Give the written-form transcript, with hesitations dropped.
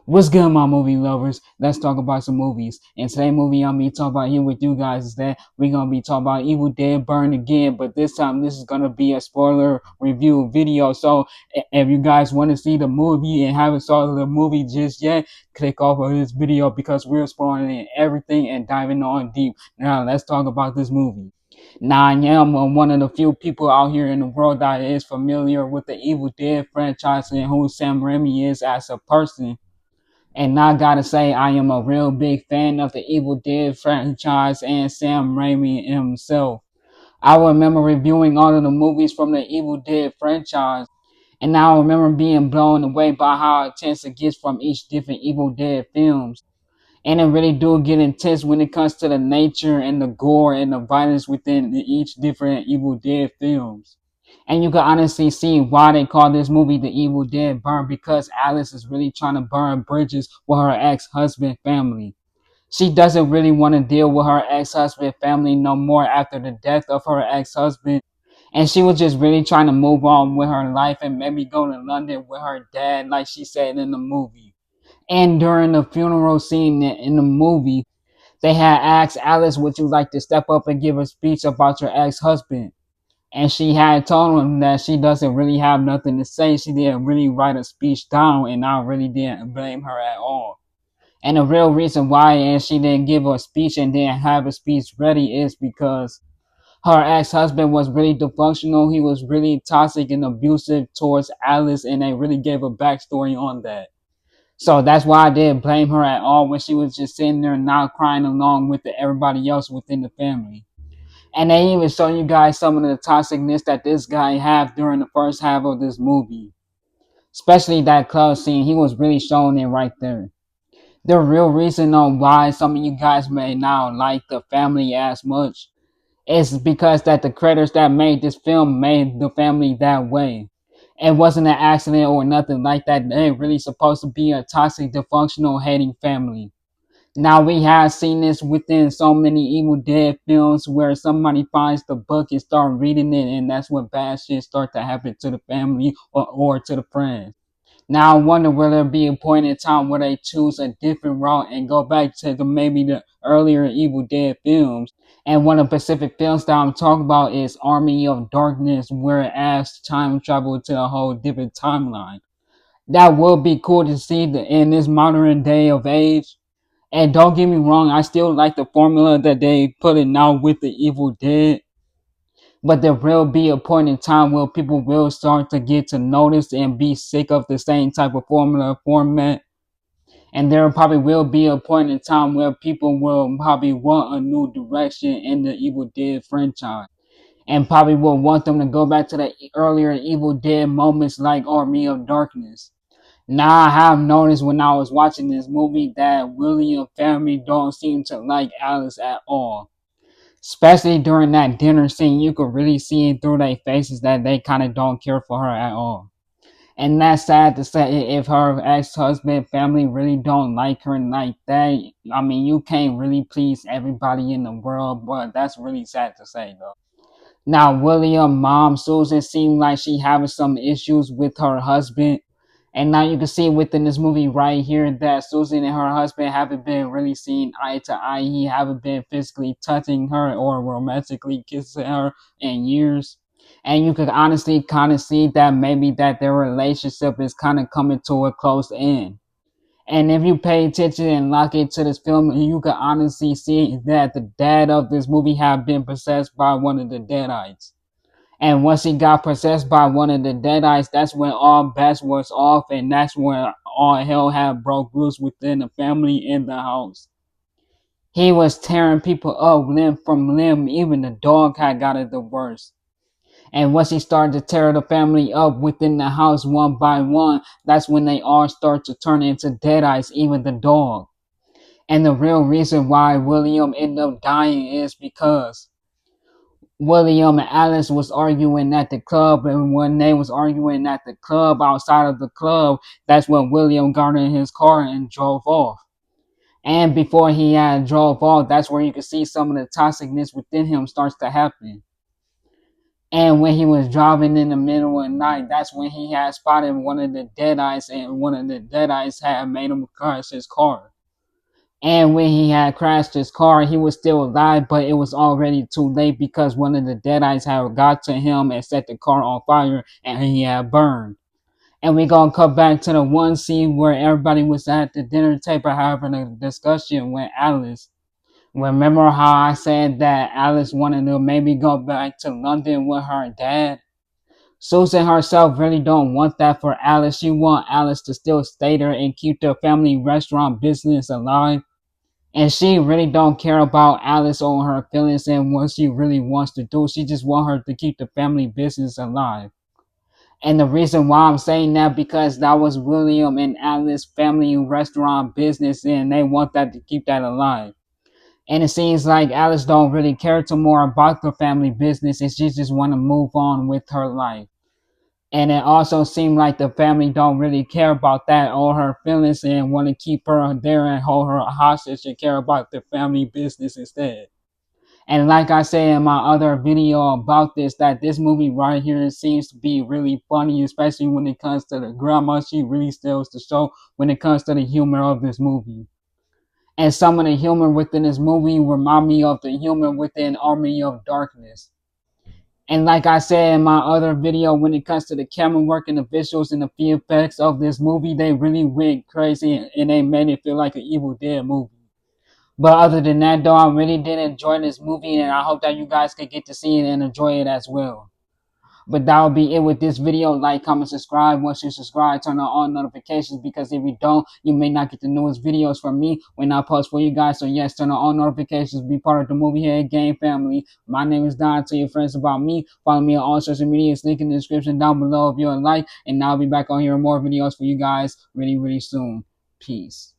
What's good, my movie lovers? Let's talk about some movies. And today movie I'm gonna be talking about here with you guys is that we're gonna be talking about Evil Dead Burn Again, but this time this is gonna be a spoiler review video. So if you guys want to see the movie and haven't saw the movie just yet, click off of this video because we're spoiling everything and diving on deep. Now let's talk about this movie. Now I am one of the few people out here in the world that is familiar with the Evil Dead franchise and who Sam Raimi is as a person. And I gotta say, I am a real big fan of the Evil Dead franchise and Sam Raimi himself. I remember reviewing all of the movies from the Evil Dead franchise, and I remember being blown away by how intense it gets from each different Evil Dead films. And it really do get intense when it comes to the nature and the gore and the violence within each different Evil Dead films. And you can honestly see why they call this movie The Evil Dead Burn because Alice is really trying to burn bridges with her ex-husband family. She doesn't really want to deal with her ex-husband family no more after the death of her ex-husband. And she was just really trying to move on with her life and maybe go to London with her dad, like she said in the movie. And during the funeral scene in the movie, they had asked Alice, would you like to step up and give a speech about your ex-husband? And she had told him that she doesn't really have nothing to say. She didn't really write a speech down, and I really didn't blame her at all. And the real reason why and she didn't give a speech and didn't have a speech ready is because her ex-husband was really dysfunctional. He was really toxic and abusive towards Alice, and they really gave a backstory on that. So that's why I didn't blame her at all when she was just sitting there not crying along with everybody else within the family. And they even show you guys some of the toxicness that this guy have during the first half of this movie. Especially that club scene, he was really showing it right there. The real reason on why some of you guys may not like the family as much is because that the creators that made this film made the family that way. It wasn't an accident or nothing like that. They really supposed to be a toxic, dysfunctional, hating family. Now we have seen this within so many Evil Dead films where somebody finds the book and start reading it, and that's when bad shit start to happen to the family or to the friends. Now I wonder will there be a point in time where they choose a different route and go back to maybe the earlier Evil Dead films. And one of the specific films that I'm talking about is Army of Darkness, where it adds time travel to a whole different timeline. That would be cool to see in this modern day of age. And don't get me wrong, I still like the formula that they put in now with the Evil Dead. But there will be a point in time where people will start to get to notice and be sick of the same type of formula format. And there probably will be a point in time where people will probably want a new direction in the Evil Dead franchise. And probably will want them to go back to the earlier Evil Dead moments like Army of Darkness. Now I have noticed when I was watching this movie that William family don't seem to like Alice at all. Especially during that dinner scene, you could really see it through their faces that they kind of don't care for her at all. And that's sad to say if her ex-husband family really don't like her like that. I mean, you can't really please everybody in the world, but that's really sad to say though. Now, William mom Susan seemed like she having some issues with her husband. And now you can see within this movie right here that Susan and her husband haven't been really seen eye to eye. He haven't been physically touching her or romantically kissing her in years. And you could honestly kind of see that maybe that their relationship is kind of coming to a close end. And if you pay attention and lock into this film, you can honestly see that the dad of this movie have been possessed by one of the Deadites. And once he got possessed by one of the Deadites, that's when all bets was off, and that's when all hell had broke loose within the family in the house. He was tearing people up limb from limb. Even the dog had got it the worst. And once he started to tear the family up within the house one by one, that's when they all start to turn into deadites, even the dog. And the real reason why William ended up dying is because William and Alice was arguing at the club, and when they was arguing at the club outside of the club, that's when William got in his car and drove off. And before he had drove off, that's where you can see some of the toxicness within him starts to happen. And when he was driving in the middle of the night, that's when he had spotted one of the Deadites, and one of the Deadites had made him crash his car. And when he had crashed his car, he was still alive, but it was already too late because one of the Deadites had got to him and set the car on fire, and he had burned. And we gonna come back to the one scene where everybody was at the dinner table having a discussion with Alice. Remember how I said that Alice wanted to maybe go back to London with her dad? Susan herself really don't want that for Alice. She want Alice to still stay there and keep the family restaurant business alive. And she really don't care about Alice or her feelings and what she really wants to do. She just want her to keep the family business alive. And the reason why I'm saying that because that was William and Alice family restaurant business and they want that to keep that alive. And it seems like Alice don't really care too more about the family business and she just want to move on with her life. And it also seemed like the family don't really care about that or her feelings and want to keep her there and hold her hostage and care about the family business instead. And like I said in my other video about this, that this movie right here seems to be really funny, especially when it comes to the grandma. She really steals the show when it comes to the humor of this movie. And some of the humor within this movie remind me of the humor within Army of Darkness. And like I said in my other video, when it comes to the camera work and the visuals and the VFX of this movie, they really went crazy and they made it feel like an Evil Dead movie. But other than that, though, I really did enjoy this movie, and I hope that you guys could get to see it and enjoy it as well. But that will be it with this video. Like, comment, subscribe. Once you subscribe, turn on all notifications because if you don't, you may not get the newest videos from me when I post for you guys. So yes, turn on all notifications. Be part of the Movie Head Gang family. My name is Don. Tell your friends about me. Follow me on all social medias. Link in the description down below if you're like. And I'll be back on here with more videos for you guys really, really soon. Peace.